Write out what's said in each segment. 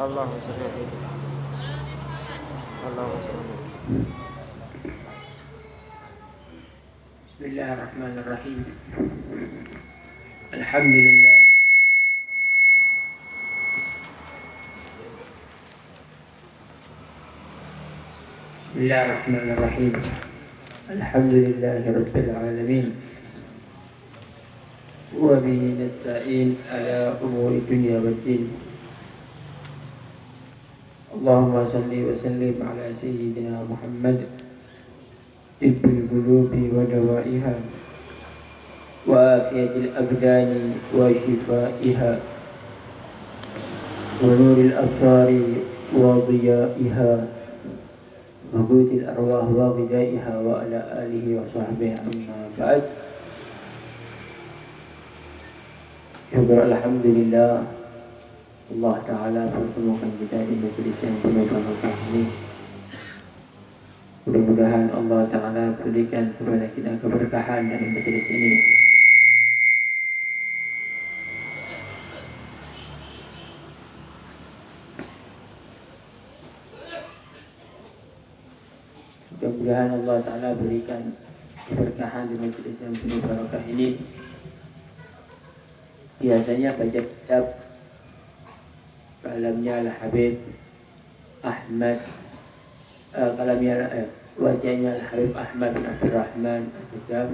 Allahumma shalli alaihi. Allahumma shalli alaihi. Bismillahirrahmanirrahim. Alhamdulillah. Bismillahirrahmanirrahim. Alhamdulillahi rabbil alamin. Wa bihi nasta'in ala umuri dunya waddin. Allahumma salli wa sallim ala sayyidina Muhammad ibn qulubi wa dawaiha wa afiyatil abdani wa shifaiha wa nuril absari wa diyaiha wa qutil arwah wa ghidaiha wa ala alihi wa sahbihi amma ba'd. Syukur alhamdulillah Allah Ta'ala pertemukan kita di majelis yang penuh barakah ini. Mudah-mudahan Allah Ta'ala berikan kepada kita keberkahan dari majelis ini. Mudah-mudahan Allah Ta'ala berikan keberkahan di majelis yang penuh barakah ini. Biasanya baca kitab kalamnya Al-Habib Ahmad, wasiatnya Al-Habib Ahmad bin Abdurrahman As-Segaf,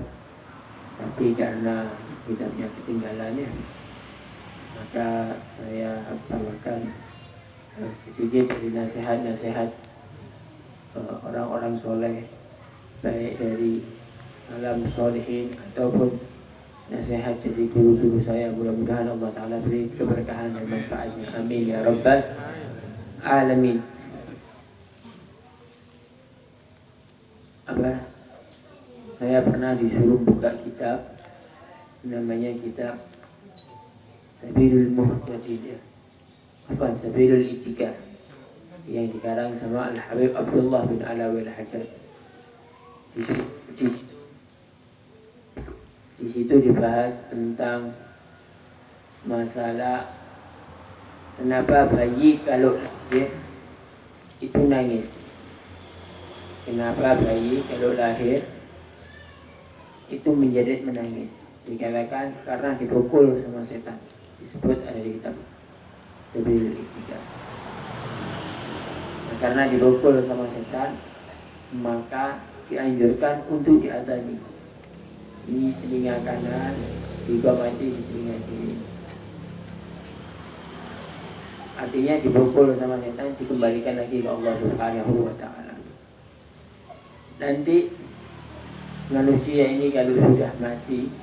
tapi karena kitabnya ketinggalan ya, maka saya bawakan sedikit dari nasihat-nasihat orang-orang soleh, baik dari alam solihin ataupun nasihat dari guru-guru saya. Mudah-mudahan Allah Ta'ala beri keberkahan dan manfaatnya. Amin ya rabbal alamin. Saya pernah disuruh buka kitab, namanya kitab Sabilul Muhtadin, Sabilul Itikaf, yang dikarang sama Al-Habib Abdullah bin Alawi Al-Haddad. Di situ dibahas tentang masalah kenapa bayi kalau lahir itu nangis. Kenapa bayi kalau lahir itu menjerit menangis? Dikatakan karena dipukul sama setan. Disebut ada di kitab Sabilul Itikaf. Nah, karena dipukul sama setan, maka dianjurkan untuk diadani. Di telinga kanan, digamati di telinga kiri. Artinya dipukul sama setan, dikembalikan lagi ke Allah Subhanahu wa Ta'ala. Nanti manusia ini kalau sudah mati,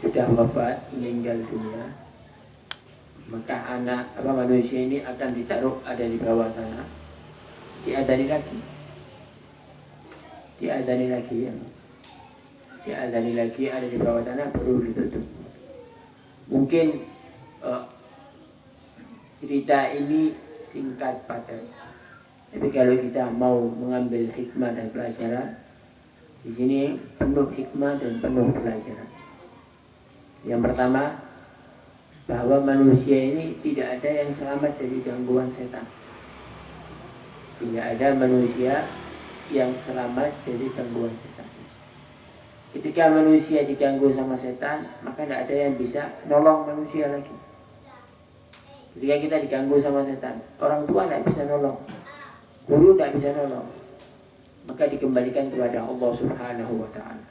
sudah wafat, meninggal dunia, maka manusia ini akan ditaruh ada di bawah tanah, diadani lagi ya. Diadani lagi ada di bawah tanah, baru ditutup. Mungkin cerita ini singkat padat, tapi kalau kita mau mengambil hikmah dan pelajaran, di sini penuh hikmah dan penuh pelajaran. Yang pertama, bahwa manusia ini tidak ada yang selamat dari gangguan setan. Tidak ada manusia yang selamat dari gangguan setan. Ketika manusia diganggu sama setan, maka tidak ada yang bisa nolong manusia lagi. Ketika kita diganggu sama setan, orang tua tidak bisa nolong, guru tidak bisa nolong, maka dikembalikan kepada Allah Subhanahu wa Ta'ala.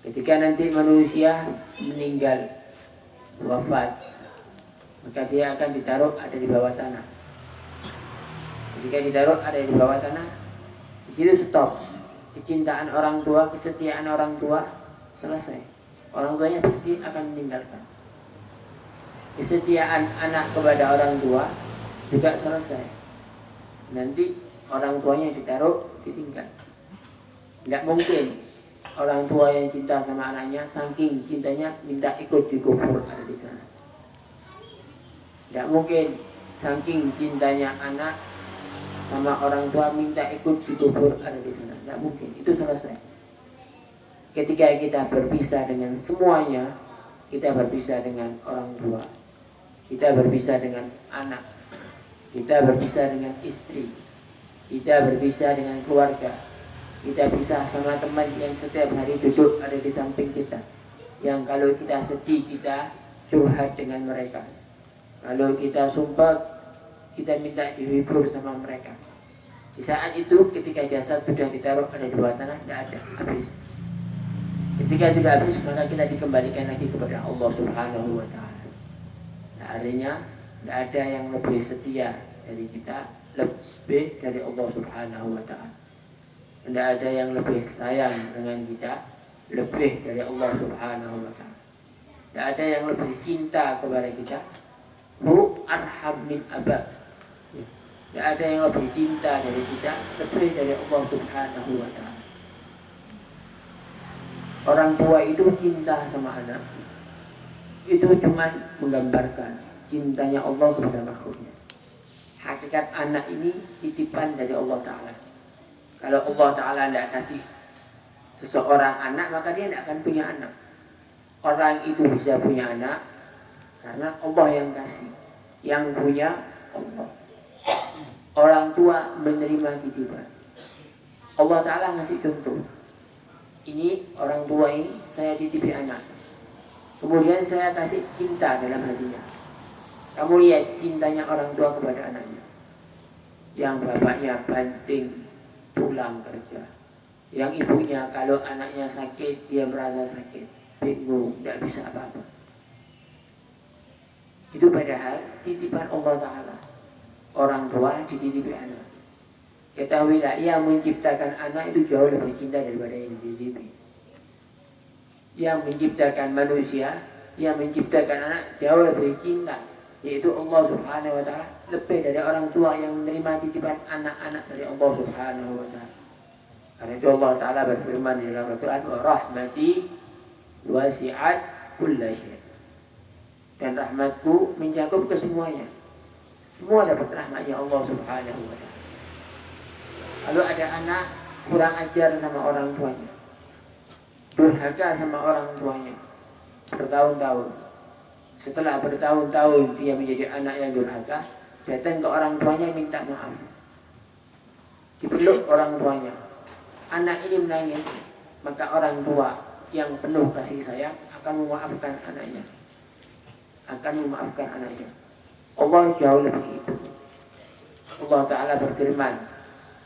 Ketika nanti manusia meninggal, wafat, maka dia akan ditaruh ada di bawah tanah. Ketika ditaruh ada di bawah tanah, di situ stop. Kecintaan orang tua, kesetiaan orang tua selesai. Orang tuanya pasti akan meninggalkan. Kesetiaan anak kepada orang tua juga selesai. Nanti orang tuanya ditaruh, ditinggal. Tidak mungkin orang tua yang cinta sama anaknya, saking cintanya minta ikut dikubur ada di sana. Tidak mungkin saking cintanya anak sama orang tua minta ikut dikubur ada di sana. Tidak mungkin, itu selesai. Ketika kita berpisah dengan semuanya, kita berpisah dengan orang tua. kita berpisah dengan anak, kita berpisah dengan istri, kita berpisah dengan keluarga, kita pisah sama teman yang setiap hari duduk ada di samping kita, yang kalau kita sedih kita curhat dengan mereka, kalau kita sumpah kita minta dihibur sama mereka. Di saat itu ketika jasad sudah ditaruh ada di bawah tanah, tidak ada, habis. Ketika sudah habis maka kita dikembalikan lagi kepada Allah Subhanahu wa ta'ala. Nah, artinya tidak ada yang lebih setia dari kita, lebih dari Allah Subhanahu wa ta'ala. Tidak ada yang lebih sayang dengan kita, lebih dari Allah Subhanahu wa ta'ala. Tidak ada yang lebih cinta kepada kita, hu arham min abad. Tidak ada yang lebih cinta dari kita, lebih dari Allah Subhanahu wa ta'ala. Orang tua itu cinta sama anak, itu cuma menggambarkan cintanya Allah kepada makhluknya. Hakikat anak ini titipan dari Allah Ta'ala. Kalau Allah Ta'ala tidak kasih seseorang anak, maka dia tidak akan punya anak. Orang itu bisa punya anak karena Allah yang kasih, yang punya Allah. Orang tua menerima titipan. Allah Ta'ala ngasih contoh. Ini orang tua ini saya titipi anak, kemudian saya kasih cinta dalam hatinya. Kamu lihat cintanya orang tua kepada anaknya. Yang bapaknya banting pulang kerja, yang ibunya kalau anaknya sakit dia merasa sakit, bingung, tidak bisa apa-apa. Itu padahal titipan Allah Ta'ala. Orang tua dititipi anak. Ketahuilah yang menciptakan anak itu jauh lebih cinta daripada yang dititipi. Yang menciptakan manusia, yang menciptakan anak jauh lebih cinta, yaitu Allah Subhanahu wa ta'ala, lebih dari orang tua yang menerima titipan anak-anak dari Allah Subhanahu wa ta'ala. Karena itu Allah Ta'ala berfirman di dalam Al-Quran, wa rahmati wasi'at kulla syai'. Dan rahmatku mencakup kesemuanya. Semua dapat rahmatnya Allah Subhanahu wa ta'ala. Kalau ada anak kurang ajar sama orang tuanya, durhaka sama orang tuanya bertahun-tahun, setelah bertahun-tahun dia menjadi anak yang durhaka, datang ke orang tuanya minta maaf, dipeluk orang tuanya, anak ini menangis, maka orang tua yang penuh kasih sayang akan memaafkan anaknya, Allah jauh lebih itu. Allah Ta'ala berfirman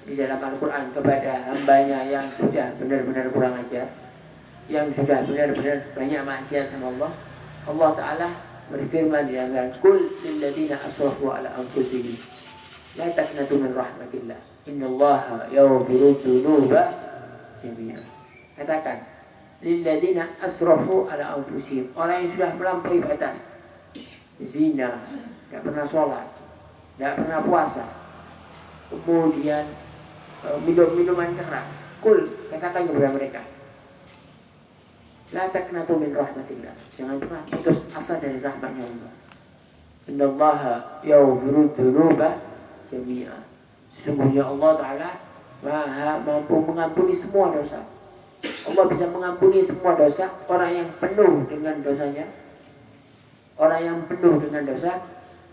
di dalam Al-Quran kepada hambanya yang sudah benar-benar kurang ajar, yang sudah benar-benar banyak maksiat sama Allah. Allah Ta'ala berfirman di dalam Qul lilladzina asrafu ala anfusihim la taqnatu min rahmatillah innallaha yaghfiru dzunuba jami'an. Katakan lilladzina asrafu ala anfusihim, orang yang sudah melampaui batas, zina, tidak pernah sholat, tidak pernah puasa, kemudian minum minuman keras. Kul, katakan kepada mereka, la taqnatu min rahmatillah, jangan pernah putus asa dari rahmatnya Allah. Innallaha yaghfiru dzunuba jami'a. Sesungguhnya Allah Ta'ala Maha mampu mengampuni semua dosa. Allah bisa mengampuni semua dosa. Orang yang penuh dengan dosanya, orang yang penuh dengan dosa,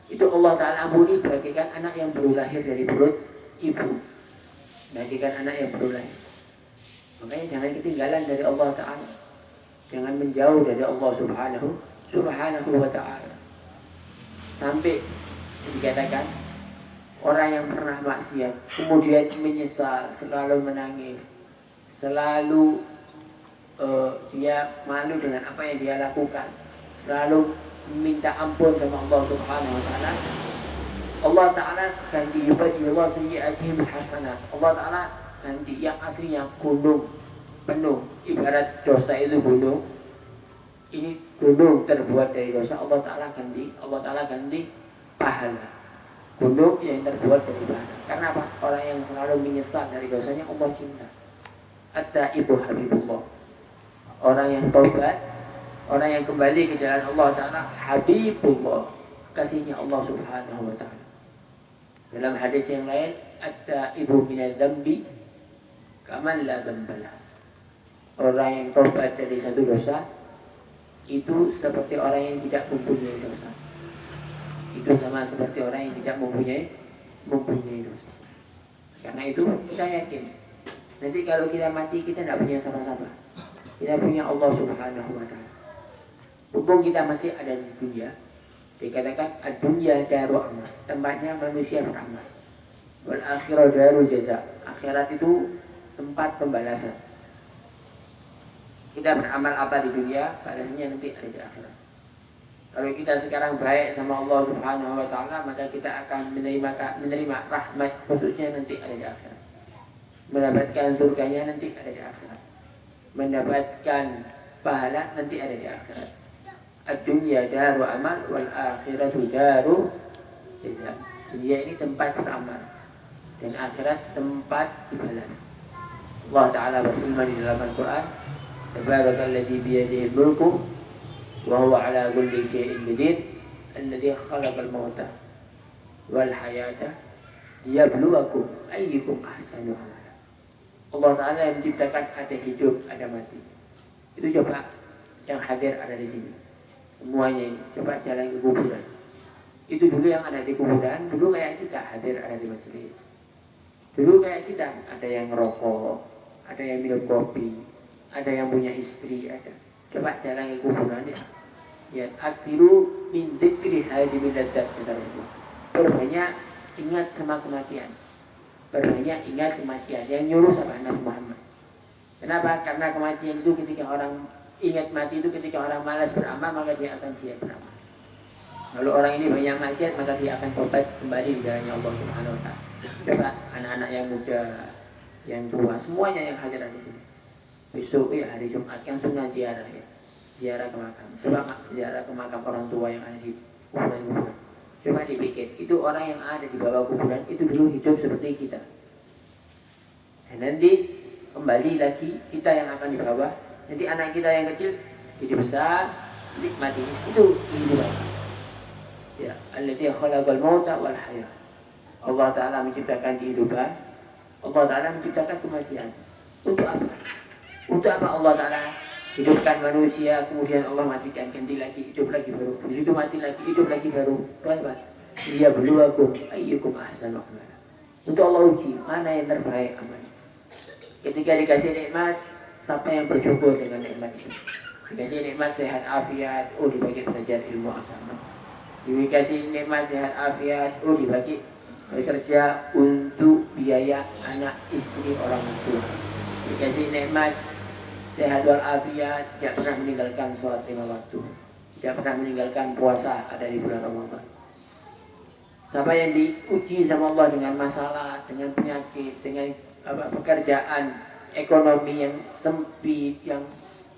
itu Allah Ta'ala ampuni bagaikan anak yang baru lahir dari perut ibu, bagaikan anak yang baru lahir. Makanya jangan ketinggalan dari Allah Ta'ala, jangan menjauh dari Allah Subhanahu wa ta'ala. Sampai dikatakan orang yang pernah maksiat kemudian menyesal, selalu menangis, selalu dia malu dengan apa yang dia lakukan, selalu minta ampun sama Allah Subhanahu wa ta'ala, Allah Ta'ala ganti yubadilullah sayyi'atihim hasanat. Allah Ta'ala ganti yang aslinya gunung penuh, ibarat dosa itu gunung, ini gunung terbuat dari dosa, Allah Ta'ala ganti pahala, gunung yang terbuat dari pahala. Karena apa? Orang yang selalu menyesal dari dosanya Allah cinta. At-taibu habibullah, orang yang taubat, orang yang kembali ke jalan Allah Ta'ala, habibullah, kasihnya Allah Subhanahu wa ta'ala. Dalam hadis yang lain, at-taibu minadz-dzambi kaman la dzambalah, orang yang taubat dari satu dosa itu seperti orang yang tidak mempunyai dosa. itu sama seperti orang yang tidak mempunyai dosa. Karena itu kita yakin nanti kalau kita mati kita tidak punya siapa-siapa, kita punya Allah Subhanahu wa Ta'ala. Mumpung kita masih ada di dunia, dikatakan ad-dunya daru amal, tempatnya manusia beramal. Wal akhirah daru jaza, akhirat itu tempat pembalasan. Kita beramal apa di dunia, balasannya nanti ada di akhirat. Kalau kita sekarang baik sama Allah Subhanahu wa Ta'ala, maka kita akan menerima rahmat khususnya nanti ada di akhirat. Mendapatkan surganya nanti ada di akhirat. Mendapatkan pahala nanti ada di akhirat. Ad-dunya daru amal wal akhiratu daru jaza. Dunia ini tempat beramal dan akhirat tempat dibalas. Allah Ta'ala berfirman di dalam Al-Quran, Tabarakalladzi biyadihi mulku wa huwa ala kulli syai'in qadir alladzi khalaqal mauta wal hayata liyabluwakum ayyukum ahsanu amala. Allah Ta'ala yang menciptakan ada hidup, ada mati. Itu coba yang hadir ada di sini. Semuanya ini coba jalan ke kuburan. Itu dulu yang ada di kuburan, dulu kayak kita hadir ada di majelis. Dulu kayak kita ada yang ngerokok, ada yang minum kopi, ada yang punya istri, ada. Coba jalan ke kuburan ya. Ya, akhiru min dzikri hadimil ladzat. Perbanyak ingat sama kematian. Perbanyak ingat kematian. Yang nyuruh sama Nabi Muhammad. Kenapa? Karena kematian itu ketika orang ingat mati itu ketika orang malas beramal, maka dia akan siap beramal. Kalau orang ini banyak maksiat, maka dia akan tobat kembali di jalannya Allah Subhanahu wa Ta'ala. Coba anak-anak yang muda, yang tua, semuanya yang hadir di sini. Besok ya hari Jumat kan sunnah ziarah ya. Ziarah ke makam. Coba ziarah ke makam orang tua yang ada di kuburan-kuburan. Coba dipikir, itu orang yang ada di bawah kuburan itu dulu hidup seperti kita. Dan nanti kembali lagi kita yang akan di bawah. Nanti anak kita yang kecil jadi besar, nikmati itu kehidupan. Ya, alladzi khalaqal mauta wal hayah. Allah Ta'ala menciptakan kehidupan, Allah Ta'ala menciptakan kematian. Untuk apa? Untuk apa Allah Ta'ala hidupkan manusia, kemudian Allah matikan, ganti lagi, hidup lagi baru, begitu mati lagi, hidup lagi baru. Kenapa? Dia berluakum ayyukum ahsanu amala. Untuk Allah uji, mana yang terbaik amal. Ketika dikasih nikmat, siapa yang bersyukur dengan nikmat itu? Dikasih nikmat sehat afiat, oh dibagi belajar ilmu agama. Dikasih nikmat sehat afiat, oh dibagi bekerja untuk biaya anak istri orang tua. Dikasih nikmat sehat wal afiat, tidak pernah meninggalkan sholat 5 waktu, tidak pernah meninggalkan puasa ada di bulan Ramadan. Siapa yang diuji sama Allah dengan masalah, dengan penyakit, dengan pekerjaan, ekonomi yang sempit, yang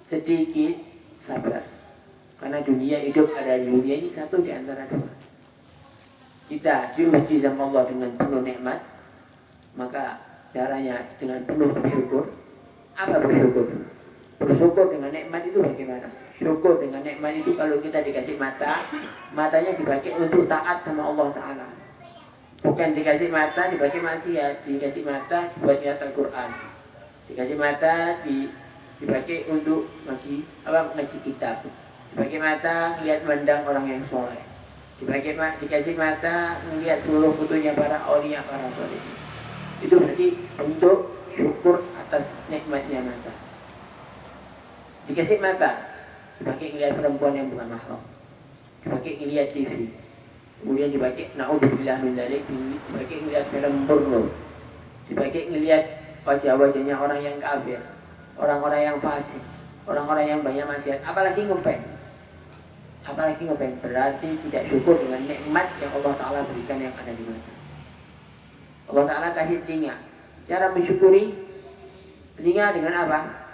sedikit, sabar. Karena dunia hidup ada di dunia ini satu di antara dua. Kita diuji sama Allah dengan penuh nikmat, maka caranya dengan penuh bersyukur. Apa bersyukur? Bersyukur dengan nikmat itu bagaimana? Syukur dengan nikmat itu kalau kita dikasih mata, matanya dipakai untuk taat sama Allah Ta'ala. Bukan dikasih mata dipakai maksiat, dikasih mata dibuat ayat Al-Quran, dikasih mata dipakai untuk ngaji kitab, dipakai mata ngelihat mandang orang yang soleh, dikasih mata ngelihat seluruh fotonya para aulia, para soleh. Itu berarti untuk syukur atas nikmatnya mata. Dikasih mata dipakai ngelihat perempuan yang bukan mahram, dipakai ngelihat TV, kemudian dipakai naudzubillah min dzalik, dipakai ngelihat film porno, dipakai ngelihat wajah-wajahnya orang yang kafir, orang-orang yang fasik, orang-orang yang banyak maksiat, apalagi ngefans. Berarti tidak syukur dengan nikmat yang Allah Ta'ala berikan yang ada di mata. Allah Ta'ala kasih telinga. Cara mensyukuri telinga dengan apa?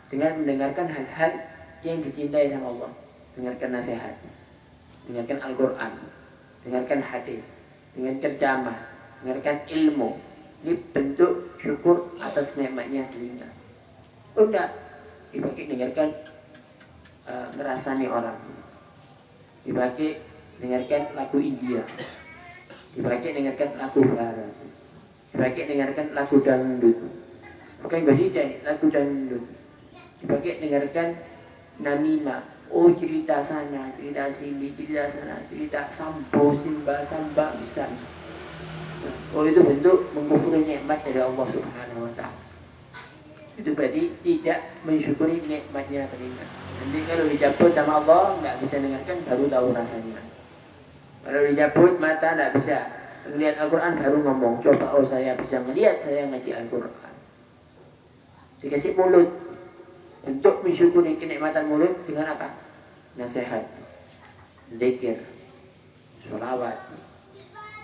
Dengan mendengarkan hal-hal yang dicintai sama Allah. Dengarkan nasihat, dengarkan Al-Quran, dengarkan hadis, dengarkan ceramah, dengarkan ilmu. Ini bentuk syukur atas nikmatnya telinga. Udah dipakai dengarkan ngerasani orang, dipakai dengarkan lagu India, dipakai dengarkan lagu Barat, dipakai dengarkan lagu dangdut, bukan bahasa lagu dangdut, dipakai dengarkan namimah, Oh cerita sana, cerita sini, cerita sana, cerita sampo, simba, samba, bisa. Oh itu bentuk mengkufuri nikmat dari Allah Subhanahu wa Ta'ala. Itu berarti tidak mensyukuri nikmatnya telinga. Nanti kalau dicabut sama Allah nggak bisa dengarkan, baru tahu rasanya. Kalau dicabut mata nggak bisa melihat Al-Quran, baru ngomong coba oh saya bisa melihat, saya ngaji Al-Quran. Dikasih mulut untuk mensyukuri kenikmatan mulut dengan apa? Nasihat, zikir, sholawat,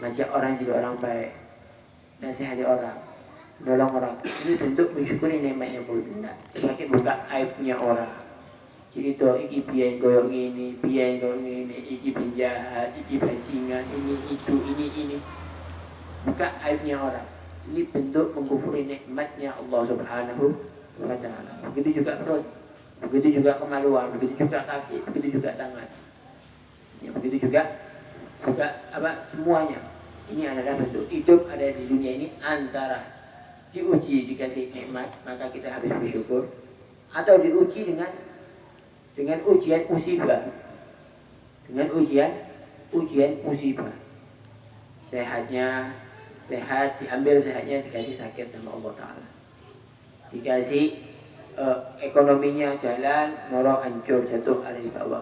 ngajak orang jadi orang baik, nasihati orang, nolong orang. Ini bentuk mensyukuri nikmatnya mulut. Sebagai buka aibnya orang. Jadi tuh iki biyen koyo ngene, biyen koyo ngene, iki penjahat, iki bajingan, ini itu, ini. Buka aibnya orang. Ini bentuk mengkufuri nikmatnya Allah Subhanahu wa Ta'ala. Begitu juga perut, begitu juga kemaluan, begitu juga kaki, begitu juga tangan. Ya, begitu juga apa semuanya. Ini adalah bentuk hidup ada di dunia ini antara diuji dikasih nikmat maka kita harus bersyukur, atau diuji dengan ujian musibah, dengan ujian musibah. Sehat diambil sehatnya, dikasih sakit sama Allah Ta'ala, dikasih ekonominya jalan moro hancur jatuh ada di bawah.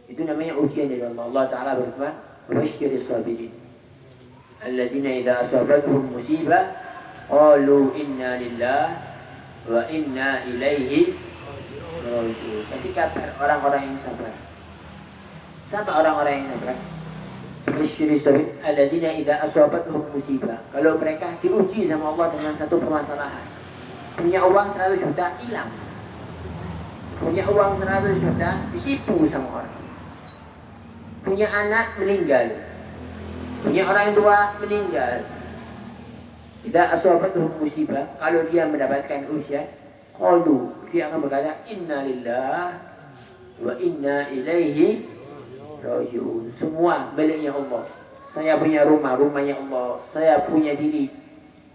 Itu namanya ujian dari Allah. Allah Ta'ala berfirman wabashshiris sabirin alladzina idza asabatuhum musibah qalu inna lillahi wa inna ilaihi raji'un. Kasih kabar orang-orang yang sabar. Siapa orang-orang yang sabar? Wabashshiris sabirin alladzina idza asabatuhum musibah. Kalau mereka diuji sama Allah dengan satu permasalahan, punya uang 100 juta hilang, punya uang 100 juta ditipu sama orang, punya anak meninggal, punya orang tua meninggal. Idza asabatuhum musibah, kalau dia mendapatkan ujian, qalu, dia akan berkata inna lillahi wa inna ilaihi raji'un. Semua miliknya Allah. Saya punya rumah, rumahnya Allah. Saya punya diri,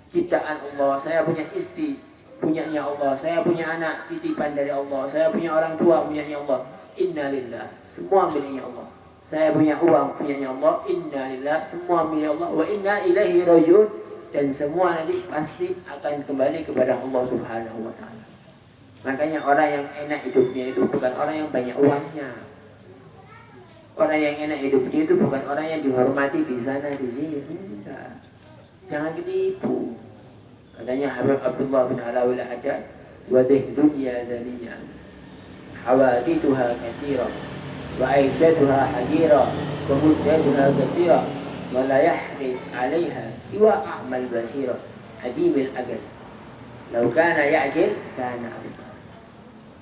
ciptaan Allah. Saya punya istri, punyanya Allah. Saya punya anak, titipan dari Allah. Saya punya orang tua, punyanya Allah. Inna lillahi, semua miliknya Allah. Saya punya uang, punyanya Allah. Inna lillahi, semua milik Allah. Wa inna ilaihi raji'un, dan semua nanti pasti akan kembali kepada Allah Subhanahu wa Ta'ala. Makanya orang yang enak hidupnya itu bukan orang yang banyak uangnya. Orang yang enak hidupnya itu bukan orang yang dihormati di sana di sini. Enggak. Jangan ditipu. Katanya Habib Abdullah bin Alawil Haddad, wadih dunya dzaliyah, hawadithuha katsira, wa aishatuha hadira, wa muddatuha katsira, wa la yahris 'alaiha siwa a'mal basira, adimil ajal. Law kana ya'jil kana abqa.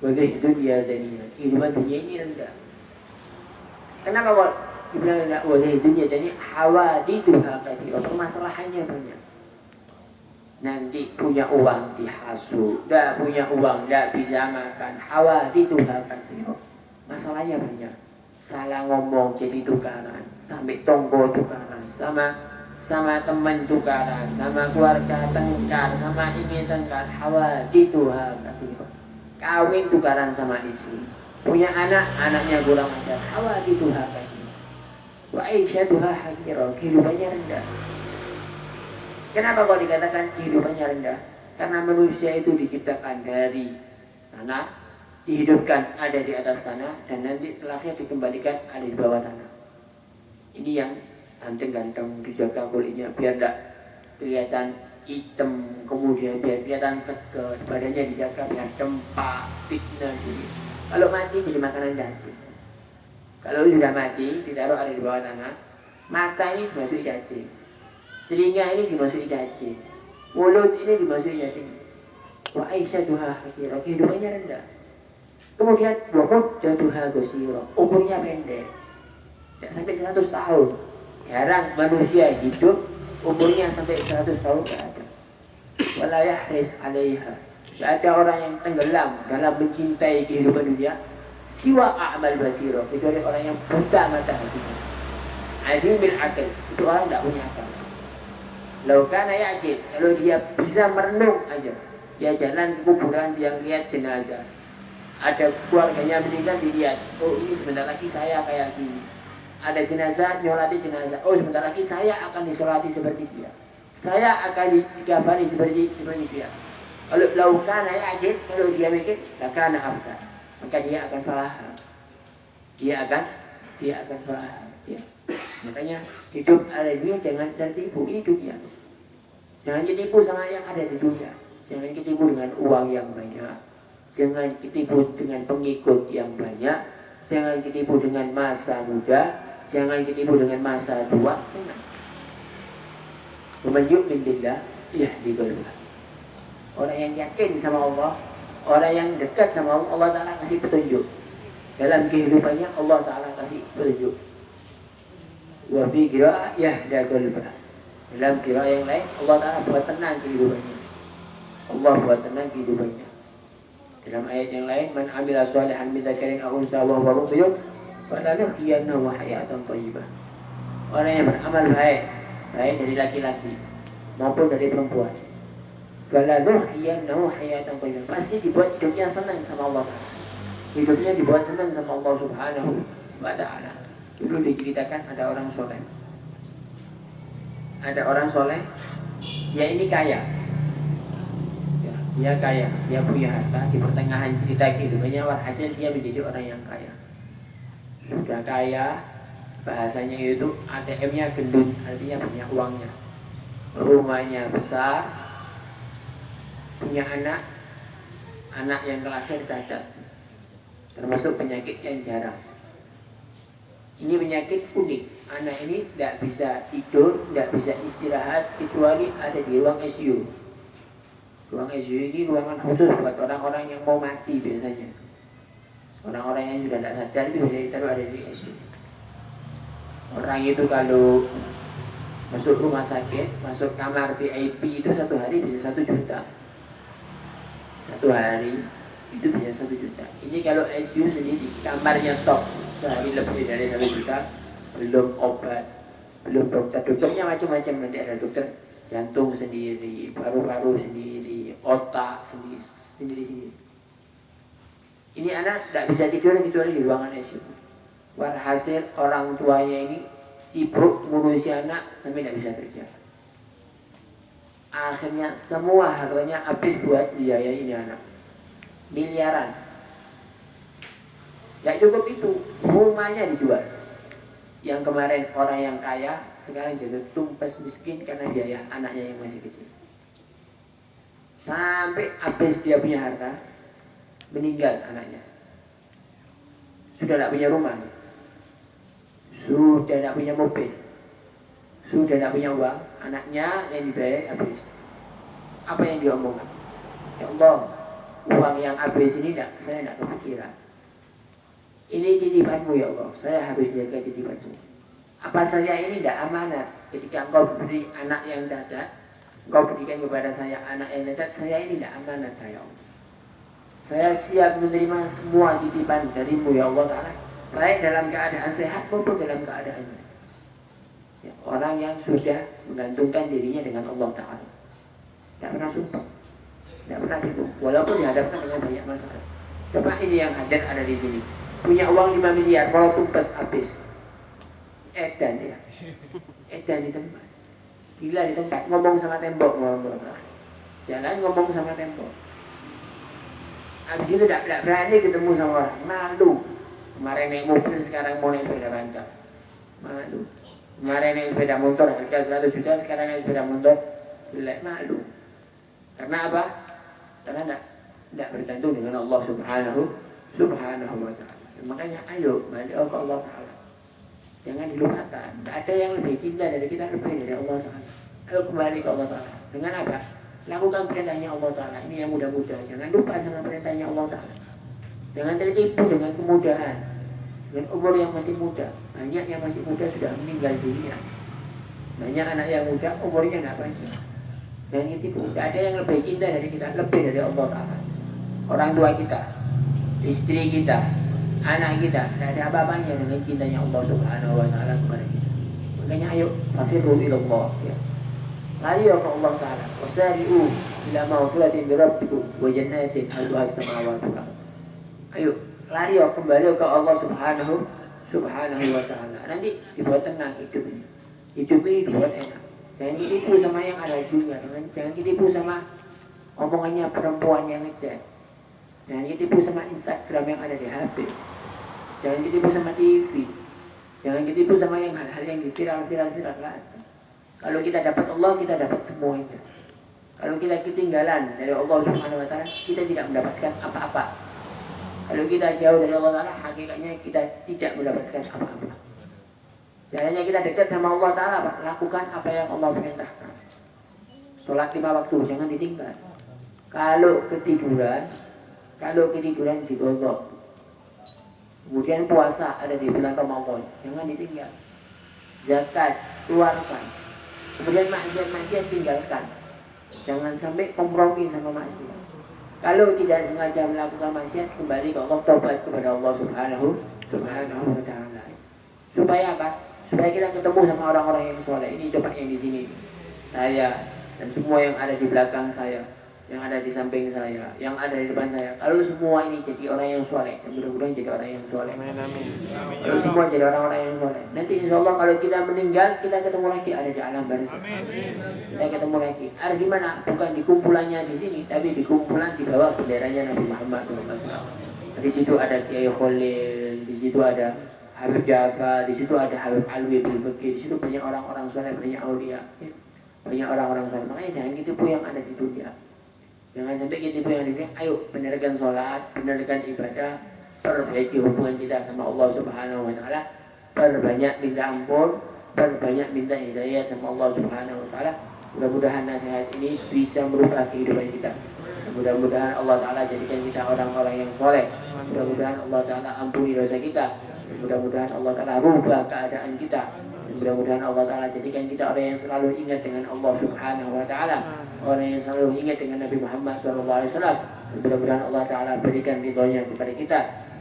Wadih dunya dzaliyah. Kehidupan dunia ini rendah. Kenapa kok dibilang rendah? Wadih dunya dzaliyah, hawadithuha katsira, permasalahannya banyak. Nanti punya uang dihasut, dah punya uang dah bisa makan, hawadithuha katsira, masalahnya banyak. Salah ngomong jadi tukaran, sampai tonggo tukaran, sama teman tukaran, sama keluarga tengkar, sama ini tengkar, hawadithuha katsira. Kawin tukaran sama istri, punya anak, anaknya kurang ajar, hawadithuha katsira. Wa aishatuha hadira, kehidupannya rendah. Kenapa kok dikatakan kehidupannya rendah? Karena manusia itu diciptakan dari tanah, dihidupkan ada di atas tanah, dan nanti terakhir dikembalikan ada di bawah tanah. Ini yang ganteng-ganteng, dijaga kulitnya biar tidak kelihatan hitam, kemudian biar kelihatan seger, badannya dijaga biar dempak, fitnah sini. Kalau mati jadi makanan cacing. Kalau sudah mati ditaruh ada di bawah tanah, mata ini dimasuki cacing, telinga ini dimasuki cacing, mulut ini dimasuki cacing. Wa aishatuha hadira, kehidupannya rendah. Kemudian wa muddatuha qasira, umurnya pendek, tidak sampai 100 tahun. Jarang manusia hidup umurnya sampai 100 tahun, tidak ada. Wala yahris 'alaiha, tidak ada orang yang tenggelam dalam mencintai kehidupan dunia siwa a'mal basira, kecuali orang yang buta mata hatinya. Adimil akal, itu orang tidak punya akal. Lau kana yakin, kalau dia bisa merenung aja, dia jalan ke kuburan, dia lihat jenazah, Ada keluarganya meninggal, dilihat, oh ini sebentar lagi saya kayak gini. Ada jenazah, nyolati jenazah, oh sebentar lagi saya akan disolati seperti dia, saya akan dikafani seperti dia. Kalau laukana yakin, kalau dia mikir, lakana afkar, maka dia akan faham. Dia akan faham. Ya. Makanya hidup ada dunia jangan tertipu, ini dunia. Jangan ditipu sama yang ada di dunia. Jangan ditipu dengan uang yang banyak. Jangan ditipu dengan pengikut yang banyak. Jangan ditipu dengan masa muda. Jangan ditipu dengan masa tua. Jangan. Man yu'min billah yahdi qalbah. Orang yang yakin sama Allah, orang yang dekat sama Allah, Allah Ta'ala kasih petunjuk. Dalam kehidupannya Allah Ta'ala kasih petunjuk. Wa fi qira'ah yahda qalbah. Dalam qira'ah yang lain Allah Ta'ala buat tenang kehidupannya. Allah buat tenang kehidupannya. Dalam ayat yang lain, man amila shalihan min dzakarin aw unsa wa huwa mu'min falanuhyiyannahu hayatan thayyibah. Orang yang beramal baik dari laki-laki maupun dari perempuan, falanuhyiyannahu hayatan thayyibah, pasti dibuat hidupnya senang sama Allah. Hidupnya dibuat senang sama Allah Subhanahu wa Ta'ala. Dulu diceritakan ada orang soleh. Ada orang soleh, dia ini kaya. Dia kaya, dia punya harta. Di pertengahan cerita kehidupannya, hasil dia menjadi orang yang kaya. Sudah kaya, bahasanya itu ATM-nya gendut, artinya banyak uangnya. Rumahnya besar, punya anak yang terakhir cacat, termasuk penyakit yang jarang. Ini penyakit unik. Anak ini tidak bisa tidur, tidak bisa istirahat kecuali ada di ruang ICU. Ruang ICU ini ruangan khusus buat orang-orang yang mau mati biasanya. Orang-orang yang sudah tidak sadar itu bisa ditaruh ada di ICU. Orang itu kalau masuk rumah sakit, masuk kamar VIP itu satu hari bisa 1 juta. Satu hari itu bisa 1 juta. Ini kalau ICU sendiri, kamarnya top, sehari lebih dari 1 juta. Belum obat, belum dokter. Dokternya macam-macam, nanti ada dokter jantung sendiri, paru-paru sendiri, otak sendiri. Ini anak tidak bisa tidur kecuali di ruangan ICU. Walhasil orang tuanya ini sibuk ngurusi anak tapi tidak bisa kerja. Akhirnya semua hartanya habis buat biaya ini anak, miliaran. Tidak cukup itu, rumahnya dijual. Yang kemarin orang yang kaya sekarang jadi tumpes miskin karena biaya anaknya yang masih kecil. Sampai habis dia punya harta, meninggal anaknya. Sudah tidak punya rumah, sudah tidak punya mobil, sudah tidak punya uang, anaknya yang dibayar habis. Apa yang dia omongkan? Ya Allah, uang yang habis ini saya tidak kepikiran. Ini titipanmu ya Allah, saya harus jaga titipanmu. Apa saya ini tidak amanat? Ketika engkau beri anak yang cacat, engkau berikan kepada saya anak yang cacat, saya ini tidak amanat ya Allah. Saya siap menerima semua titipan darimu ya Allah Ta'ala, baik dalam keadaan sehat maupun dalam keadaan ya, orang yang sudah menggantungkan dirinya dengan Allah Ta'ala, tidak pernah sumpah, tidak pernah tipu, walaupun dihadapkan dengan banyak masalah. Coba ini yang hadir ada di sini, punya uang 5 miliar, kalau tumpes habis, edan ya, edan di tempat, gila di tempat, ngomong sama tembok, jangan ngomong sama tembok. Habis itu tidak berani ketemu sama orang, malu. Kemarin naik mobil, sekarang mau naik sepeda panjang, malu. Kemarin naik sepeda motor harga 100 juta, sekarang naik sepeda motor jelek, malu. Karena apa? Karena tidak bergantung dengan Allah Subhanahu wa Ta'ala. Makanya ayo balik ke Allah Ta'ala, jangan dilupakan. Tidak ada yang lebih cinta dari kita lebih dari Allah Ta'ala. Ayo kembali ke Allah Ta'ala. Dengan apa? Lakukan perintahnya Allah Ta'ala. Ini yang mudah-mudah. Jangan lupa sama perintahnya Allah Ta'ala. Jangan tertipu dengan kemudahan, dengan umur yang masih muda. Banyak yang masih muda sudah meninggal dunia. Banyak anak yang muda umurnya tidak banyak. Jangan tertipu. Tidak ada yang lebih cinta dari kita, lebih dari Allah Ta'ala. Orang tua kita, istri kita, anak kita, tidak ada apa-apanya dengan cintanya Allah Subhanahu wa Ta'ala kepada kita. Makanya ayo fafirru ilallah ya. Lari ke Allah Ta'ala. Wasari'u ila mawfiratin bi rabbikum wa jannatin 'arduha as-samawati wal ardh. Ayo lari kembali ke Allah Subhanahu wa Ta'ala. Nanti dibuat tenang hidup ini. Hidup ini dibuat enak. Jangan ditipu sama yang ada di dunia. Jangan ditipu sama omongannya perempuan yang ngechat. Jangan ditipu sama Instagram yang ada di HP. Jangan ditipu sama TV. Jangan ditipu sama yang hal-hal yang di viral. Kalau kita dapat Allah, kita dapat semuanya. Kalau kita ketinggalan dari Allah Subhanahu wa Ta'ala, kita tidak mendapatkan apa-apa. Kalau kita jauh dari Allah Ta'ala, hakikatnya kita tidak mendapatkan apa-apa. Caranya kita dekat sama Allah Ta'ala, Pak. Lakukan apa yang Allah perintahkan. Sholat 5 waktu, jangan ditinggal. Kalau ketiduran digodok. Kemudian puasa ada di bulan Ramadan, jangan ditinggal. Zakat, keluarkan. Kemudian maksiat tinggalkan. Jangan sampai kompromi sama maksiat. Kalau tidak sengaja melakukan maksiat, kembali ke Allah, tobat kepada Allah Subhanahu wa Ta'ala. Supaya apa? Supaya kita ketemu sama orang-orang yang soleh. Ini coba yang di sini, saya dan semua yang ada di belakang saya, yang ada di samping saya, yang ada di depan saya. Kalau semua ini jadi orang yang soleh, dan mudah-mudahan jadi orang yang soleh. Kalau semua jadi orang-orang yang soleh, nanti insya Allah kalau kita meninggal, kita ketemu lagi ada di alam barzakh. Kita ketemu lagi. Ada di mana? Bukan di kumpulannya di sini, tapi di kumpulan di bawah benderanya Nabi Muhammad SAW. Di situ ada Kiai Khalil, di situ ada Habib Ja'far, di situ ada Habib Alwi bin Bakir, di situ banyak orang-orang soleh, banyak aulia, banyak orang-orang soleh. Makanya jangan ditipu yang ada di dunia. Jangan sampai kita yang di dunia. Ayo benarkan sholat, benarkan ibadah, perbaiki hubungan kita sama Allah Subhanahu wa Ta'ala, perbanyak minta ampun, perbanyak minta hidayah sama Allah Subhanahu wa Ta'ala. Mudah-mudahan nasihat ini bisa merubah kehidupan kita. Mudah-mudahan Allah Ta'ala jadikan kita orang-orang yang soleh. Mudah-mudahan Allah Ta'ala ampuni dosa kita. Mudah-mudahan Allah Ta'ala rubah keadaan kita. Mudah-mudahan Allah Ta'ala jadikan kita orang yang selalu ingat dengan Allah Subhanahu wa Ta'ala, orang yang selalu ingat dengan Nabi Muhammad SAW. Mudah-mudahan Allah Ta'ala berikan ridhonya kepada kita.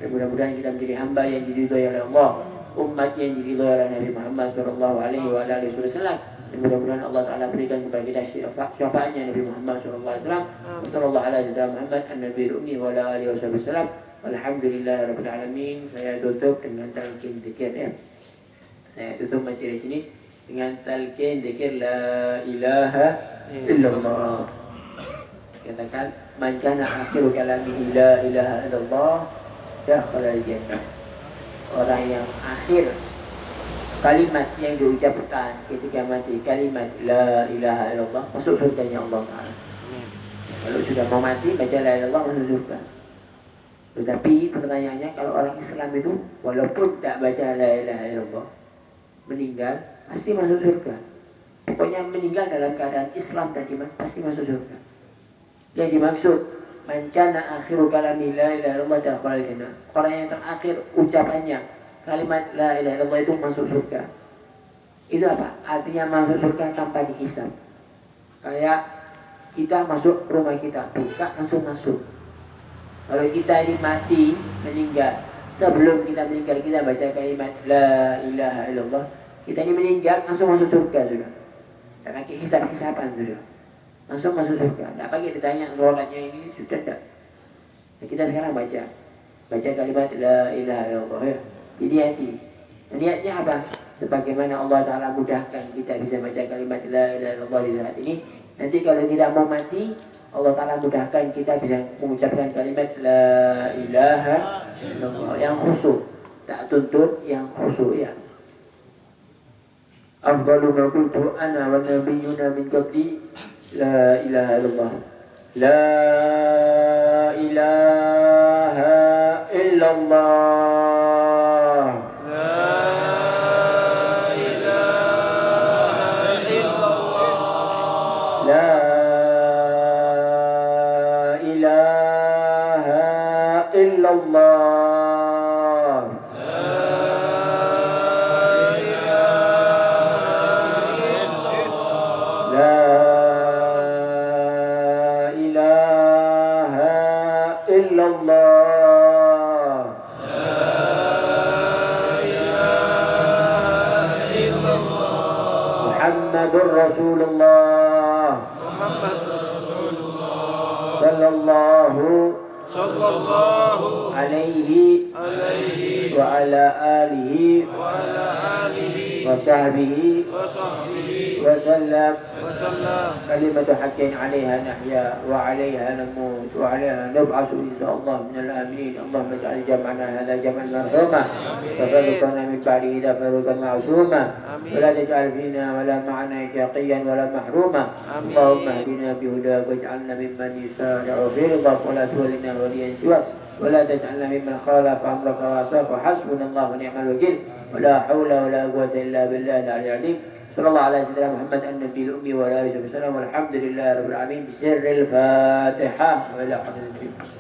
Mudah-mudahan kita menjadi hamba yang diridhoi oleh Allah, umat yang diridhoi oleh Nabi Muhammad SAW. Dan mudah-mudahan Allah Ta'ala berikan kepada kita syafaatnya Nabi Muhammad SAW. Wassallallahu ala sayyidina Muhammad an-nabiyil ummi wa ala alihi wasallam. Alhamdulillah rabbil alamin. Saya tutup dengan talqin dzikir ya. Saya tutup majelis ini dengan talqin dzikir la ilaha illallah. Katakan man kana akhiru kalamihi la ilaha illallah dakhala al-jannah. Orang yang akhir kalimat yang diucapkan ketika mati kalimat la ilaha illallah masuk surganya Allah Ta'ala. Kalau sudah mau mati baca la ilaha illallah masuk surga. Tetapi pertanyaannya, kalau orang Islam itu walaupun tak baca la ilaha illallah, meninggal pasti masuk surga. Pokoknya meninggal dalam keadaan Islam dan iman pasti masuk surga. Yang dimaksud man kana akhiru kalami la ilaha illallah dakhala al-jannah. Orang yang terakhir ucapannya kalimat la ilaha illallah itu masuk surga. Itu apa? Artinya masuk surga tanpa dihisab. Kayak kita masuk rumah kita, buka langsung masuk. Kalau kita ini mati, meninggal, sebelum kita meninggal kita baca kalimat la ilaha illallah, kita ini meninggal langsung masuk surga sudah. Tak pakai hisab-hisaban sudah. Langsung masuk surga. Tak pakai ditanya sholatnya ini sudah tak. Nah, kita sekarang baca kalimat la ilaha illallah ya. Jadi hati. Niatnya apa? Sebagaimana Allah Ta'ala mudahkan kita bisa baca kalimat la ilaha illallah di saat ini. Nanti kalau tidak mau mati, Allah Ta'ala mudahkan kita bisa mengucapkan kalimat la ilaha illallah yang khusyuk, tak tuntut, yang khusyuk ya. Afdalu ma qultu ana wa nabiyyuna min qabli la ilaha illallah. La ilaha illallah. Muhammadur Rasulullah sallallahu صلى الله عليه عليه وعلى آله وعلى آله وصحبه وصحبه وسلم. وسلم. كلمة حق عليها نحيا وعليها نموت وعليها نبعث إن شاء الله من الآمنين. اللهم اجعل جمعنا هذا جمعا مرحوما وفرقنا من بعده تفرقا معصوما ولا تجعل فينا ولا معنا شقيا ولا محروما. اللهم اهدنا بهداك واجعلنا ممن يسارع في رضاك ولا تولنا وليا سواك ولا تجعلنا ممن خالف أمرك وعصاك. وحسبنا الله ونعم الوكيل ولا حول ولا قوة إلا بالله العلي العظيم. صلى الله على سيدنا محمد النبي الأمي وعلى آله وصحبه وسلم والحمد لله رب العالمين بسر الفاتحة وإلى حضرة